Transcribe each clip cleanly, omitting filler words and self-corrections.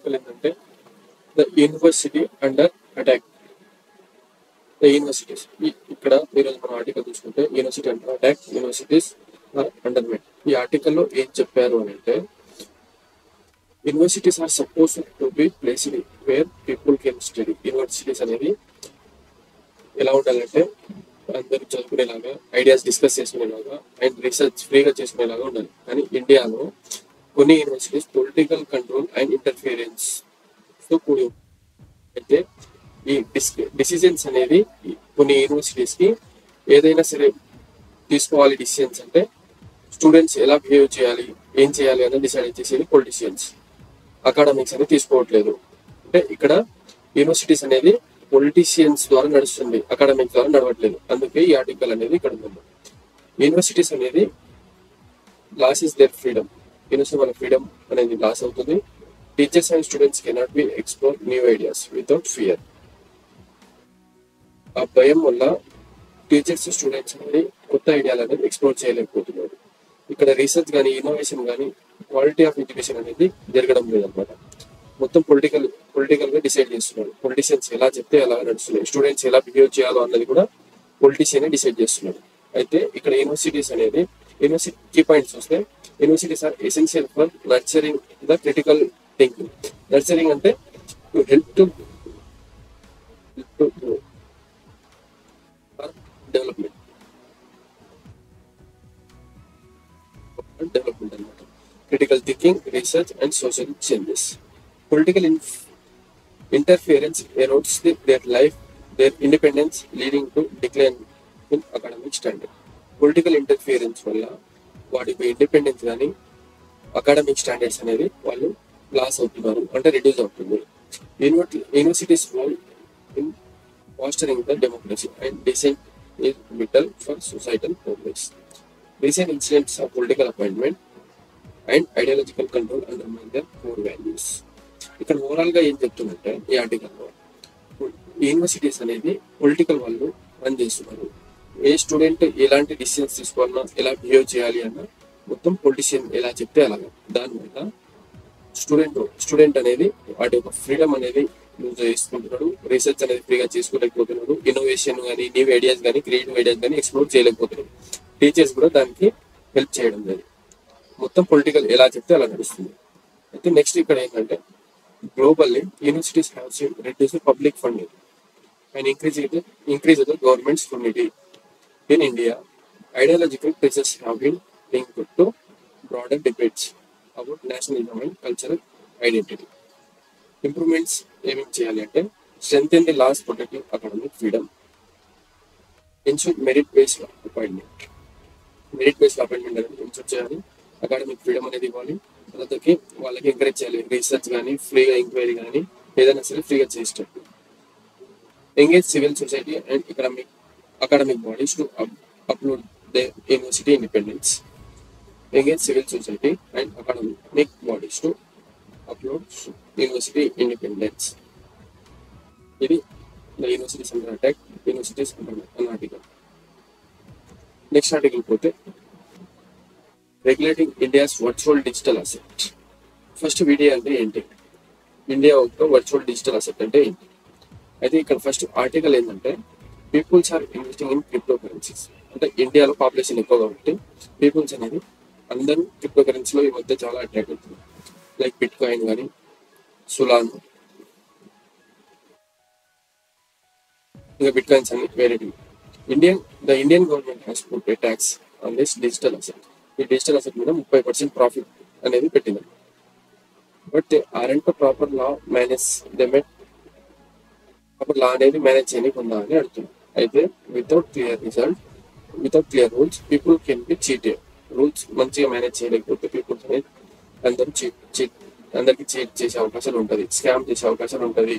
Article ఏంటంటే the university under attack. The universities ఇక్కడ ఈరోజు మనం ఆర్టికల్ చూసుకుంటే university under attack, universities are under met. ఈ ఆర్టికల్లో ఏం చెప్పారు అని అంటే universities are suppose to be placed where people can study. Universities అనేది ఎలా ఉండాలంటే అందరూ చదువుకునేలాగా, ఐడియాస్ డిస్కస్ చేసుకునేలాగా అండ్ రీసెర్చ్ ఫ్రీగా చేసుకునేలాగా ఉండాలి. కానీ ఇండియాలో కొన్ని universities political control and interference తో కూడి అయితే ఈ డిసిజన్స్ అనేది కొన్ని యూనివర్సిటీస్ కి ఏదైనా సరే తీసుకోవాలి డిసిజన్స్ అంటే స్టూడెంట్స్ ఎలా బిహేవ్ చేయాలి, ఏం చేయాలి అనేది డిసైడ్ చేసేది పొలిటీషియన్స్. అకాడమిక్స్ అనేది తీసుకోవట్లేదు. అంటే ఇక్కడ యూనివర్సిటీస్ అనేది పొలిటీషియన్స్ ద్వారా నడుస్తుంది, అకాడమిక్స్ ద్వారా నడవట్లేదు. అందుకే ఈ ఆర్టికల్ అనేది ఇక్కడ ఉంది. యూనివర్సిటీస్ అనేది loses their freedom. University వాళ్ళ ఫ్రీడమ్ అనేది లాస్ అవుతుంది. Teachers and students cannot be explore new ideas without fear. ఆ భయం వల్ల టీచర్స్ స్టూడెంట్స్ అనేది కొత్త ఐడియాలు అనేది ఎక్స్ప్లోర్ చేయలేకపోతున్నారు. ఇక్కడ రీసెర్చ్ కానీ ఇన్నోవేషన్ కానీ క్వాలిటీ ఆఫ్ ఎడ్యుకేషన్ అనేది జరగడం లేదనమాట. మొత్తం పొలిటికల్ గా డిసైడ్ చేస్తున్నారు. పొలిటీషియన్స్ ఎలా చెప్తే అలా నడుస్తున్నాయి. స్టూడెంట్స్ ఎలా బిహేవ్ చేయాలో అన్నది కూడా పొలిటీషియన్ డిసైడ్ చేస్తున్నారు. అయితే ఇక్కడ యూనివర్సిటీస్ అనేది యూనివర్సిటీ కీ పాయింట్స్ వస్తే universities are essential for nurturing the critical thinking. Nurturing అంటే హెల్ప్ టు డెవలప్మెంట్ అనమాట. Critical thinking, research and social changes. Political interference erodes their life, their independence, leading to decline in academic standard. Political interference వల్ల వాటి independence కానీ academic standards అనేది వాళ్ళు loss అవుతున్నారు, అంటే reduce అవుతుంది. Universities role in fostering the democracy and dissent is vital for societal progress. Recent incidents of political appointment and ideological control undermine their core values. ఇక్కడ overall గా ఏం చెప్తుందంటే ఈ ఆర్టికల్లో యూనివర్సిటీస్ అనేది పొలిటికల్ వాళ్ళు రన్ చేస్తున్నారు. ఏ స్టూడెంట్ ఎలాంటి డిసిషన్స్ తీసుకోవాలన్నా, ఎలా బిహేవ్ చేయాలి అన్న మొత్తం పొలిటీషియన్ ఎలా చెప్తే అలాగా. దానివల్ల స్టూడెంట్ అనేది వాటి యొక్క ఫ్రీడమ్ అనేది యూజ్ చేసుకుంటున్నాడు. రీసెర్చ్ అనేది ఫ్రీగా చేసుకోలేకపోతున్నాడు. ఇన్నోవేషన్ కానీ, న్యూ ఐడియాస్ కానీ, క్రియేటివ్ ఐడియాస్ కానీ ఎక్స్ప్లోర్ చేయలేకపోతున్నాడు. టీచర్స్ కూడా దానికి హెల్ప్ చేయడం లేదు. మొత్తం పొలిటికల్ ఎలా చెప్తే అలా నడుస్తుంది. అయితే నెక్స్ట్ ఇక్కడ ఏంటంటే globally universities have seen reduced public funding and increase the government scrutiny. In India, ideological pressures have been linked to broader debates about nationalism and cultural identity. Improvements aiming cheyali ante strengthen the laws protecting academic freedom, ensure merit-based appointment. Merit-based appointment అనేది ensure చేయాలి. Academic freedom అనేది ఇవ్వాలి. తర్వాతకి వాళ్ళకి encourage చేయాలి. Research కానీ, ఫ్రీగా enquiry కానీ ఏదైనా సరే ఫ్రీగా చేసేటట్టు. Engage civil society and academic bodies to upload their university independence. Engage civil society and academic bodies to upload university independence. ఇది the universities under attack, universities under an article. Next article పోతే regulating India's virtual digital asset. First video అంటే ఏంటి, India యొక్క virtual digital asset అంటే ఏంటి. అయితే ఇక్కడ first article ఏంటంటే peoples are investing in crypto currencies. అంటే ఇండియాలో పాపులేషన్ ఎక్కువ కాబట్టి పీపుల్స్ అనేది అందరూ క్రిప్టో కరెన్సీలో ఈ మధ్య చాలా అట్రాక్ట్ అవుతుంది. లైక్ బిట్ కాయిన్ కానీ, సులాన్, ఇంకా బిట్ కాయిన్స్ అన్ని వేరేటివి. The Indian government has put a tax on this digital asset. ఈ డిజిటల్ అసెట్ మీద 30% ప్రాఫిట్ అనేది పెట్టింది. But aren't proper law manage దెమెట్, ప్రాపర్ లా అనేది మేనేజ్ చేయకుండా అని అడుగుతుంది. అయితే without clear rules people can be cheated. Rules మంచిగా మేనేజ్ చేయలేకపోతే పీపుల్స్ అనేది అందరికి చీట్ చేసే అవకాశాలు ఉంటుంది, స్కామ్ చేసే అవకాశాలు ఉంటుంది.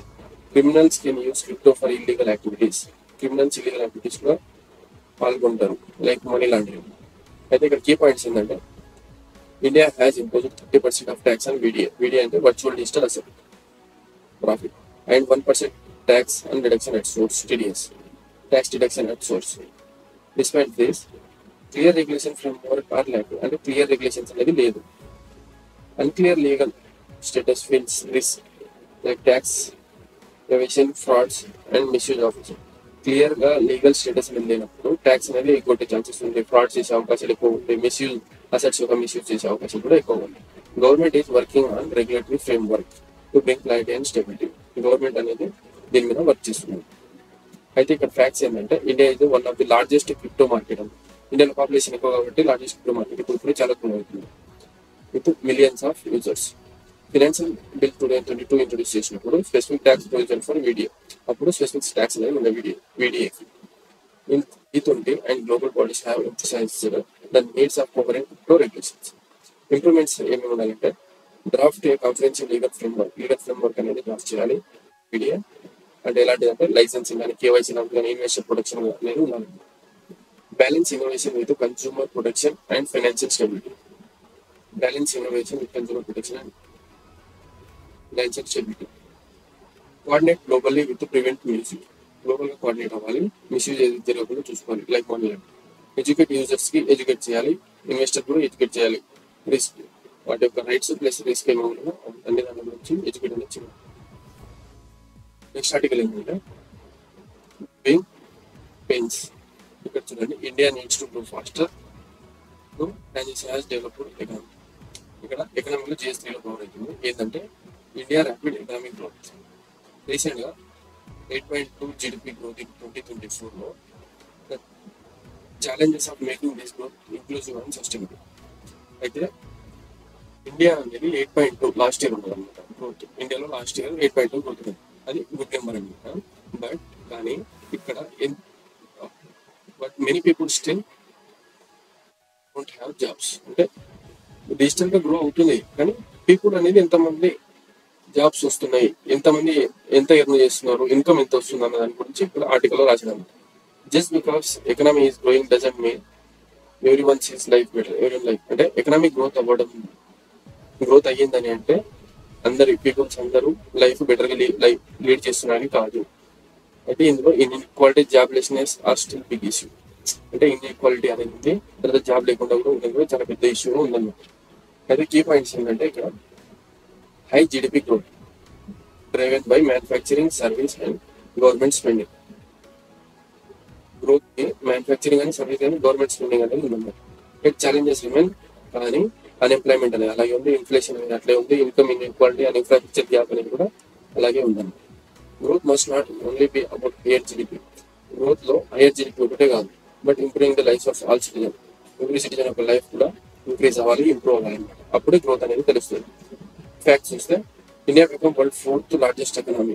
Criminals can use crypto for illegal activities. Criminals illegal activities కూడా పాల్గొంటారు, లైక్ మనీ లాండరింగ్. అయితే ఇక్కడ కీ పాయింట్స్ ఏంటంటే India has imposed 30% of tax on video అంటే virtual digital asset profit and 1% tax and deduction at source, TDS, tax deduction at source. Despite this clear regulation from work are lack. అంటే clear regulations అనేది లేదు. Unclear legal status feels like tax evasion, frauds and misuse of it. Clear గా legal status మీద లేనప్పుడు tax అనేది ఎగ్గొట్టే chances ఉంది, fraud చేసే అవకాశాలు ఎక్కువ ఉంటాయి, మిస్యూజ్ అసెట్స్ యొక్క మిస్యూజ్ చేసే అవకాశం కూడా ఎక్కువ ఉంది. Government is working on regulatory frame work to bring clarity and stability. Government అనేది దీని మీద వర్క్ చేస్తుంది. అయితే ఇక్కడ ఫ్యాక్ట్స్ ఏంటంటే ఇండియా ఇది one of the largest crypto market అని. ఇండియన్ పాపులేషన్ ఎక్కువ కాబట్టి లార్జెస్ట్ క్రిప్టో మార్కెట్ ఇప్పుడు చాలా ఎక్కువ అవుతుంది with millions of users. Financial bill 2022 introduce చేసినప్పుడు specific tax provision for video, అప్పుడు స్పెసిఫిక్ ట్యాక్స్ అనేది ఉన్న video in E20 and global bodies have emphasized the needs of coherent crypto regulations. Improvements ఏమేమి ఉండాలంటే డ్రాఫ్ట్ కాన్ఫిడెన్షియల్ లీగల్ ఫ్రేమ్వర్క్ అనేది draft చేయాలి video. అంటే ఎలాంటిదంటే లైసెన్సింగ్ కానీ, కేవైసీ కానీ, ఇన్వెస్టర్ ప్రొటెక్షన్ అనేది ఉండాలి. Balance innovation with consumer protection and financial stability. Balance innovation with consumer protection and financial stability. Coordinate globally with prevent misuse. Global గా coordinate అవ్వాలి, మిస్యూజ్ ఏది జరగకుండా చూసుకోవాలి. లైక్ మనీ ఎడ్యుకేట్ యూజర్స్ కి educate చేయాలి, investor కూడా ఎడ్యుకేట్ చేయాలి. Risk వాటి యొక్క రైట్స్ ప్లస్ రిస్క్ ఏమో అన్ని దాని గురించి ఎడ్యుకేట్ అనేది చేయాలి. నెక్స్ట్ ఆర్టికల్ ఏంటంటే గ్రోయింగ్ పెయిన్స్. ఇక్కడ చూడండి, India needs to grow faster to transition as developed economy. ఇక్కడ ఎకనామీలో GS3లో కవర్ అవుతుంది. ఏంటంటే India rapid economic growth. Recent గా 8.2 GDP growth in 2024 లో the challenges of making this growth inclusive and sustainable. అయితే ఇండియా అనేది 8.2 లాస్ట్ ఇయర్ ఉంటుంది అనమాట గ్రోత్. ఇండియాలో లాస్ట్ ఇయర్ 8.2 గ్రోత్ ఉంది, అది గుడ్ నెంబర్ అనమాట. కానీ ఇక్కడ many people still don't have jobs. అంటే డిజిటల్ గా గ్రో అవుతుంది కానీ పీపుల్ అనేది ఎంతమంది జాబ్స్ వస్తున్నాయి, ఎంతమంది ఎంత ఎర్న్ చేస్తున్నారు, ఇన్కమ్ ఎంత వస్తుంది అన్న దాని గురించి ఇక్కడ ఆర్టికల్లో రాసినాము. Just because economy is growing doesn't mean everyone sees life better. ఎవరి లైఫ్ అంటే ఎకనామిక్ గ్రోత్ అయ్యిందని అంటే పీపుల్స్ అందరూ లైఫ్ బెటర్ గా లీడ్ చేస్తున్నారని కాదు. అయితే ఇందులో inequality, joblessness are still big issue. అంటే ఇన్ఈక్వాలిటీ అనేది ఉంది, తర్వాత జాబ్ లేకుండా కూడా ఉండదు, చాలా పెద్ద ఇష్యూ ఉందన్నమాట. అయితే కీ పాయింట్స్ ఏంటంటే ఇక్కడ high GDP growth driven by manufacturing, service and government spending. Growth in manufacturing and service and government spending అనేది ఉందన్నమాట. It challenges remain. కానీ అన్ఎంప్లాయ్మెంట్ అనేది అలాగే ఉంది, ఇన్ఫ్లేషన్ అనేది అట్లే ఉంది, income inequality and infrastructure gap అనేది కూడా అలాగే ఉందన్నమాట. Growth must not only B about hire GDP. Growth లో హైయర్ జీడిపి ఒకటే కాదు, but improving the life of all citizen. Every citizen యొక్క లైఫ్ కూడా ఇంక్రీజ్ అవ్వాలి, ఇంప్రూవ్ అవ్వాలి అనమాట. అప్పుడే గ్రోత్ అనేది తెలుస్తుంది. ఫ్యాక్ట్స్ చూస్తే India become world fourth largest economy.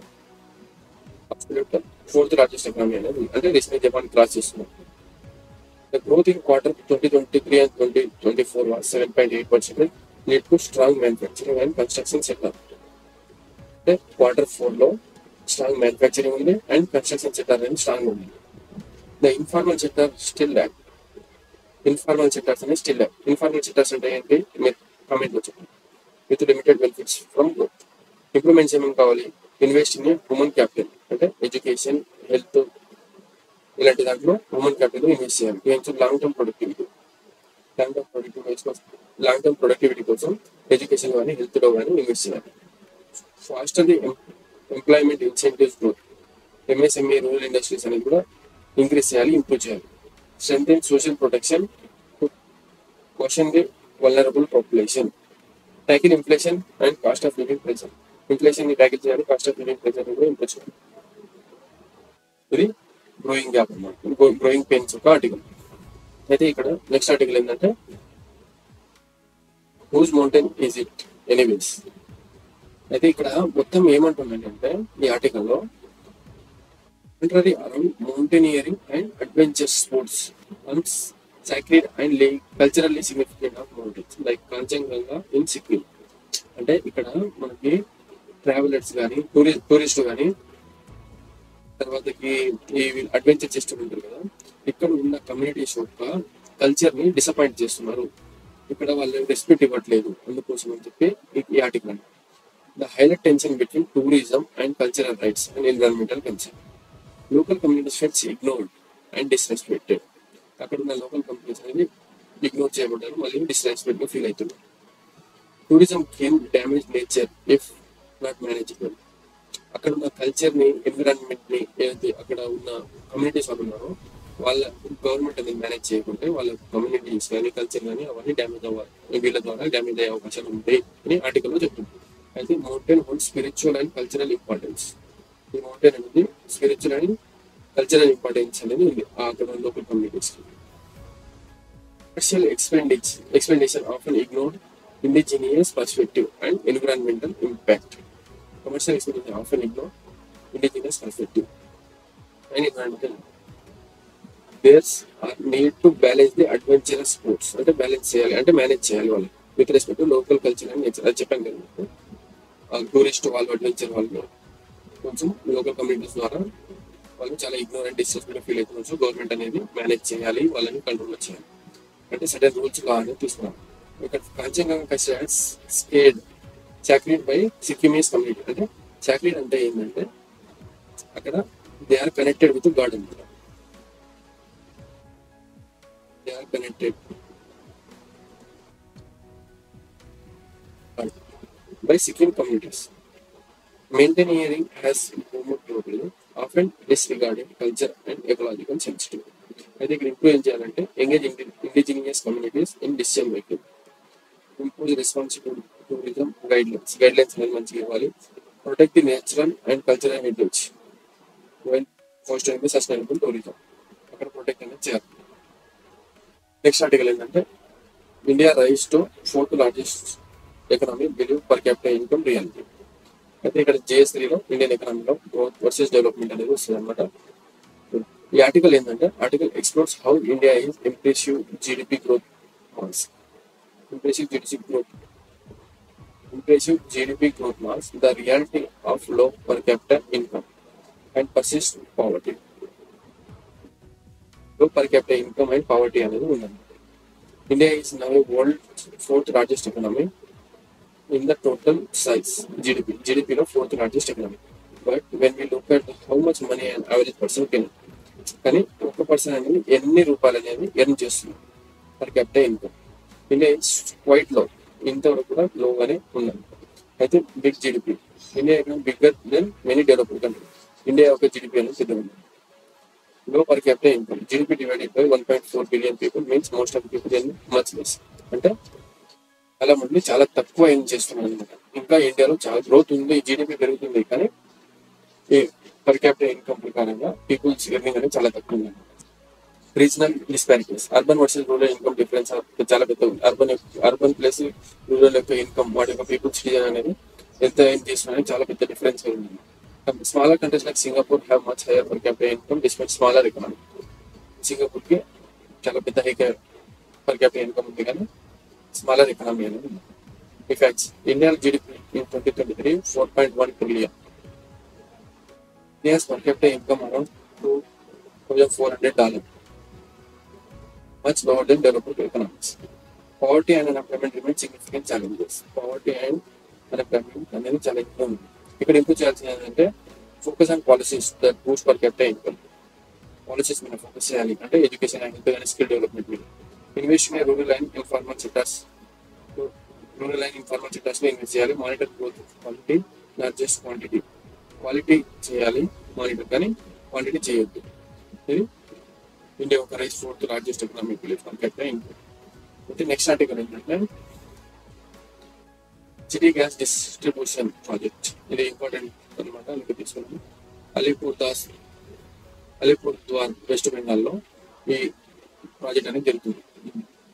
Fourth largest economy అనేది అంటే రీసెంట్గా జపాన్ క్రాస్ చేస్తున్నాం. The growth in quarter 2023 and 2024 was 7.8%, lead to strong manufacturing and construction sector. అంటే Q4 లో స్ట్రాంగ్ మ్యానుఫ్యాక్చరింగ్ ఉంది అండ్ కన్స్ట్రక్షన్ సెక్టర్ అనేది strong ఉంది. The informal sector still lack. Informal sectors అనేది స్టిల్ ల్యాక్. ఇన్ఫార్మల్ సెక్టర్స్ అంటే ఏంటి మీరు comment లో చెప్పండి. With limited benefits from growth. Improvements ఏమేమి కావాలి? ఇన్వెస్ట్ ఇన్ హ్యూమన్ క్యాపిటల్, అంటే ఎడ్యుకేషన్, హెల్త్, ఇలాంటి దాంట్లో హ్యూమన్ క్యాపిటల్ ఇన్వెస్ట్ చేయాలి. లాంగ్ టర్మ్ ప్రొడక్టివిటీ కోసం ఎడ్యుకేషన్ కానీ హెల్త్ లో కానీ ఇన్వెస్ట్ చేయాలి. Foster the employment incentives growth. MSME, rural industries అనేది కూడా ఇంక్రీజ్ చేయాలి, ఇంప్రూవ్ చేయాలి. Strengthen social protection to question the vulnerable population. Tackle inflation and cost of living pressure. Inflation ని ట్యాకిల్ చేయాలి, కాస్ట్ ఆఫ్ లివింగ్ ప్రెజర్ కూడా improve చేయాలి. ఇది growing gap అన్నమాట, గ్రోయింగ్ పెయిన్స్ ఒక ఆర్టికల్. అయితే ఇక్కడ నెక్స్ట్ ఆర్టికల్ ఏంటంటే whose mountain is it anyways. అయితే ఇక్కడ మొత్తం ఏమంటుందంటే ఈ ఆర్టికల్లో around mountaineering and adventure sports and sacred and culturally significant of mountains like Kanchenjunga in Sikkim. అంటే ఇక్కడ మనకి ట్రావెలర్స్ కానీ టూరిస్ట్ కానీ తర్వాతకి ఈ అడ్వెంచర్ చేస్తూ ఉంటారు కదా, ఇక్కడ ఉన్న కమ్యూనిటీస్ యొక్క కల్చర్ ని డిసప్పాయింట్ చేస్తున్నారు, ఇక్కడ వాళ్ళు రెస్పెక్ట్ ఇవ్వట్లేదు, అందుకోసం అని చెప్పి ఈ article. The highlight tension between tourism and cultural rights and environmental concern. Local communities feels ignored and disrespected. అక్కడ ఉన్న లోకల్ కంపెనీస్ అనేది ఇగ్నోర్ చేయబడ్డారు, మళ్ళీ డిస్రెస్పెక్ట్ గా ఫీల్ అవుతున్నారు. Tourism can damage nature if not manageable. అక్కడ ఉన్న కల్చర్ని, ఎన్విరాన్మెంట్ని, ఏదైతే అక్కడ ఉన్న కమ్యూనిటీస్ వాళ్ళు ఉన్నారో వాళ్ళ గవర్నమెంట్ అనేది మేనేజ్ చేయకుంటే వాళ్ళ కమ్యూనిటీస్ కానీ కల్చర్ కానీ అవన్నీ డ్యామేజ్ అవ్వాలి, వీళ్ళ ద్వారా డ్యామేజ్ అయ్యే అవకాశాలు ఉంటాయి అని ఆర్టికల్లో చెప్తుంది. అయితే mountain hold spiritual and cultural importance. ఈ మౌంటైన్ అనేది స్పిరిచువల్ అండ్ కల్చరల్ ఇంపార్టెన్స్ అనేది ఉంది అక్కడ local communities. Commercial expedition often ignored indigenous perspective and environmental impact. Commercial expedition often ignore indigenous perspective and environmental. There's a need to balance the adventurous sports. అంటే balance చేయాలి, అంటే manage చేయాలి వాళ్ళు with respect to local culture అని అది చెప్పాను కదా. Tourist వాళ్ళు, అడ్వెంచర్ వాళ్ళు కొంచెం లోకల్ కమ్యూనిటీస్ ద్వారా వాళ్ళు చాలా ఇగ్నోరెంట్ డిస్రెస్పెక్ట్ ఫీల్ అవుతున్నారు. గవర్నమెంట్ అనేది మేనేజ్ చేయాలి, వాళ్ళని కంట్రోల్ చేయాలి. అంటే సడన్ రూల్స్ లా అనేది తీసుకున్నాం. ఇక్కడ కాంచన్జంగా స్కేడ్ చాక్రీడ్ బై సిక్కిమీస్ కమ్యూనిటీ. అంటే చాక్రీడ్ అంటే ఏంటంటే అక్కడ they are connected with god అనమాట. They are connected by Sikkim communities. Mountaineering has improved globally, often disregarding culture and ecological sensitivity. అయితే ఇక్కడ ఇంప్రూవ్ ఏం చేయాలంటే engage indigenous communities in decision making, improve responsible tourism guidelines అనేది మంచిగా ఇవ్వాలి. Protect the natural and cultural heritage while fostering the sustainable tourism. అక్కడ protect అనేది చేయాలి. నెక్స్ట్ ఆర్టికల్ ఏంటంటే India rise to 4th largest economy believe per capita income reality. అయితే ఇక్కడ JS3లో ఇండియన్ ఎకనామీలో గ్రోత్ వర్సెస్ డెవలప్మెంట్ అనేది వస్తుంది అనమాట. ఈ ఆర్టికల్ ఏంటంటే article explores how India is impressive GDP growth masks. GDP growth mass, the reality of low per capita income and persist poverty. Low per capita income and poverty అనేది ఉందండి. India is now world's 4th largest economy in the total size. GDP లో 4th largest economy. But when we look at how much money an average person can, కానీ ఒక person అనేది ఎన్ని రూపాయలు అనేది earn చేస్తుంది per capita income. India is quite low, ఇంతవరకు కూడా లోగానే ఉందండి. అయితే big GDP, India bigger than many developed country. ఇండియా యొక్క జీడిపి అనేది పెద్ద ఉంది. Low per capita income, GDP divided by 1.4 billion people means most of people earn much less. అంటే చాలా మంది చాలా తక్కువ ఎర్న్ చేస్తున్నారు అనమాట. ఇంకా ఇండియాలో చాలా గ్రోత్ ఉంది, జీడిపి పెరుగుతుంది, కానీ ఈ పర్ క్యాపిటల్ ఇన్కమ్ ప్రకారంగా పీపుల్స్ ఎర్నింగ్ అనేది చాలా తక్కువ ఉంది. Regional disparities, urban versus rural income difference చాలా పెద్ద ఉంది. అర్బన్ ప్లస్ రూరల్ యొక్క ఇన్కమ్, వాటి యొక్క పీపుల్ సిటిజన్ అనేది ఎంత ఎర్న్ చేస్తున్నారు చాలా పెద్ద డిఫరెన్స్ ఉంది. Smaller countries like Singapore have much higher per capita income despite smaller economy. Singapore కి చాలా పెద్ద హైయర్ పర్ క్యాపిటల్ ఇన్కమ్ ఉంది, కానీ స్మాలర్ ఎకనామీ అనేది ఉంది. Effects, India GDP in 2023 4.1 trillion. India's per capita income around $2,400, much lower than developed economies. Poverty and unemployment remain significant challenges. Poverty and unemployment అనేది challenge ఉంది. ఇక్కడ improve చేయాల్సింది ఏంటంటే focus on policies that boost per capita income. Policies మీద focus చేయాలి, అంటే education and health and skill development మీద. Invest in rural and informal sectors లో ఇన్వెస్ట్ చేయాలి. Monitor growth quality not just quantity. Quality చేయాలి monitor, కానీ quantity చేయొద్దు. ఇది ఇండియా ఒక rise 4th largest economic village per capita income. అయితే next article ఏంటంటే సిటీ గ్యాస్ డిస్ట్రిబ్యూషన్ ప్రాజెక్ట్. ఇది ఇంపార్టెంట్ అనమాట, అందుకే తీసుకున్నాను. అలీపూర్ ద్వార్ వెస్ట్ బెంగాల్లో ఈ ప్రాజెక్ట్ అనేది జరుగుతుంది.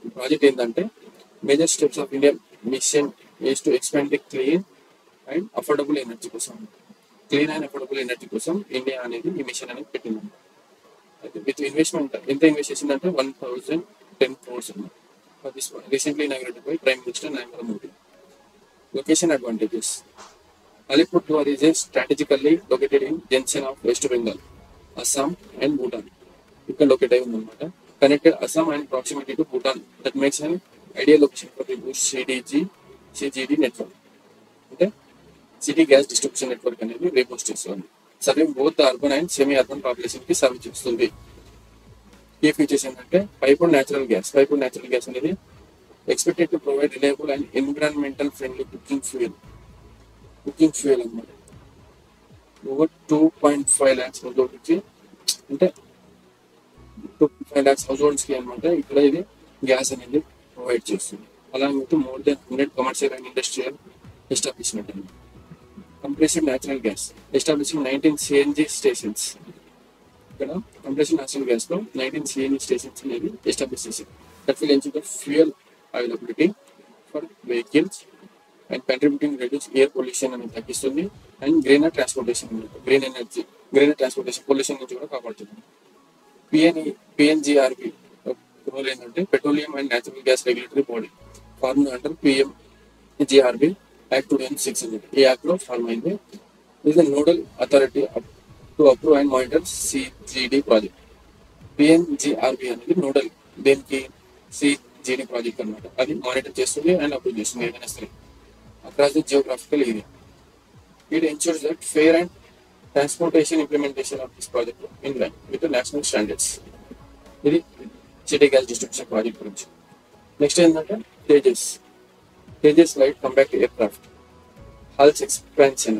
ఈ ప్రాజెక్ట్ ఏంటంటే major steps of India mission is to expand the clean and affordable energy కోసం. క్లీన్ అండ్ అఫోర్డబుల్ ఎనర్జీ కోసం ఇండియా అనేది ఈ మిషన్ అనేది పెట్టింది. అయితే విత్ ఇన్వెస్ట్మెంట్ ఎంత ఇన్వెస్ట్ చేసిందంటే 1,010 crores recently inaugurated by prime minister Narendra Modi. Location advantages, Alipurduar is strategically located in junction of West Bengal, Assam and Bhutan. ఇక్కడ లొకేట్ అయి ఉందన్నమాట. Connected Assam and proximity to Bhutan that makes an ideal location for the boost CGD network. అంటే city gas distribution network అనేది reboost చేస్తుంది. Serving both urban and semi urban population కి serve చేస్తుంది. ఈ features ఏంటంటే పైపుడ్ న్యాచురల్ గ్యాస్ అనేది expected to provide reliable and environmental friendly cooking fuel అన్నమాట. Over 2.5 lakhs house అంటే 2.5 lakhs హౌస్ హోల్డ్స్ కి అనమాట ఇక్కడ ఇది గ్యాస్ అనేది ప్రొవైడ్ చేస్తుంది. Along with more than 100 commercial and industrial establishment అండి. Compressed natural gas establishing 19 CNG stations. ఇక్కడ కంప్రెస్డ్ న్యాచురల్ గ్యాస్ లో 19 సిఎన్జి స్టేషన్స్ అనేది ఎస్టాబ్లిష్ చేసింది. That will ensure the fuel availability for vehicles and contributing reduce air pollution అనేది తగ్గిస్తుంది and greener transportation greener transportation pollution నుంచి కూడా కాపాడుతుంది. PNGRB role ఏంటంటే petroleum and natural gas regulatory body form అంటారు. PNGRB act 2006 ఈ act లో form అయింది. ఇది nodal authority to approve and monitor CGD project. PNGRB అనేది నోడల్ దేనికి సిజిడి ప్రాజెక్ట్ అనమాట. అది మానిటర్ చేస్తుంది అండ్ అప్రూవ్ చేస్తుంది ఏదైనా సరే across the geographical area. It ensures that fair and transportation implementation of this project in line with the national standards. ఇది city gas distribution project గురించి. నెక్స్ట్ ఏంటంటే Tejas light compact aircraft HAL's expansion.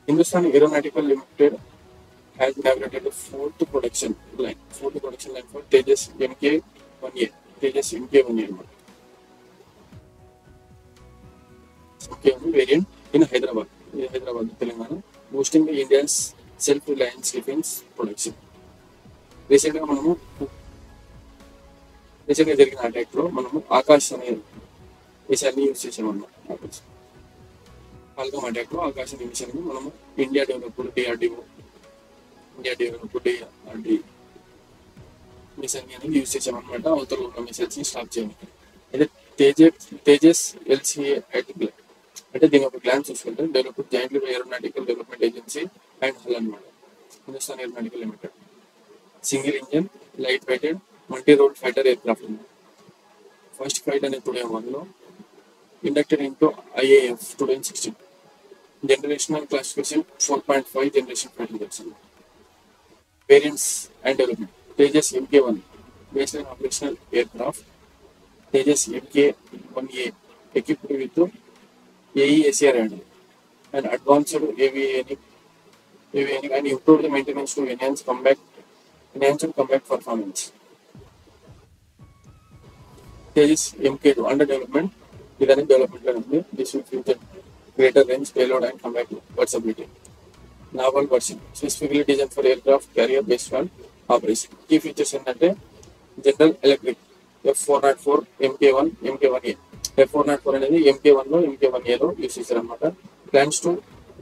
Hindustan aeronautical limited has inaugurated the fourth production line for Tejas MK1A. Tejas MK1A variant in Hyderabad, Telangana, boosting the India's self-reliance defense production. రీసెంట్గా జరిగిన attack లో మనము ఆకాశ్ అనే విషయాన్ని use చేసామన్నమాట. పాల్గొం attack లో ఆకాశ్ అనే విషయాన్ని మనము ఇండియా డెవలప్డ్ డిఆర్డిఓ మిసైల్ అనేది యూజ్ చేసామన్నమాట. అవతల ఉన్న మిసైల్స్ ని స్టాప్ చేయడానికి. అయితే తేజస్ ఎల్సిఏ అంటే దీని ఒక గ్లాన్స్ చూసుకుంటే developed jointly by aeronautical development agency and HAL అనమాట. Hindustan aeronautical limited single engine light weighted multi role fighter aircraft. First flight అనేది 2001 లో inducted into IAF 2016. Generational classification 4.5 generation fighter. Variants and development. Tejas MK1 based on operational aircraft. Tejas MK1A equipped with AESA radar and advanced avionics and improved the maintenance to enhance combat performance. Tejas MK2 under development. Idani development lo undi. This will feature greater range, payload and combat versatility. Naval version specifically designed for aircraft carrier based on operation. Key features ఏంటంటే general electric F404 MK1 MK1A. F404 అనేది MK1 లో MK1A లో use చేశారు అనమాట. Plans to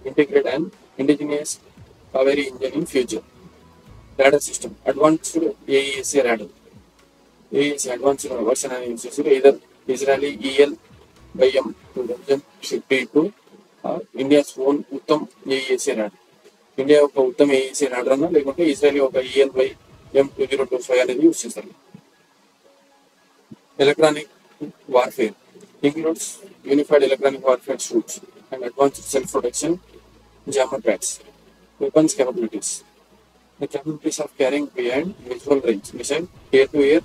integrate and indigenous Kaveri engine in future. Radar system advanced AESA radar. AESA advanced version అనేది use చేశారు. Either Israeli EL/M 2052 India's own Uttam AESA radar. India ఒక Uttam AESA radar అన్నా లేకుంటే ఇజ్రాయలీ ఒక EL/M 2025 అనేది యూస్ చేస్తారు. Electronic warfare includes unified electronic warfare suits and advanced self-protection jammer packs. Weapons capabilities. The capabilities of carrying beyond visual range missile, air-to-air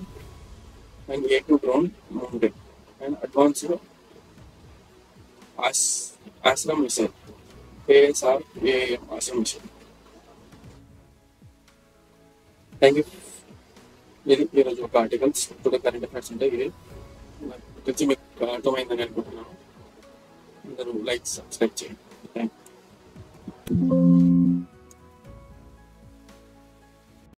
and air-to-drone mounted, and advanced ASRAM missile, ASRAM missile. Thank you. ఇది ఈరోజు ఒక articles today current affairs ఉంటాయి. ఇది నాకు తెలిసి మీకు అర్థమైందని అనుకుంటున్నాను. అందరూ లైక్ సబ్స్క్రైబ్ చేయండి. Thank you.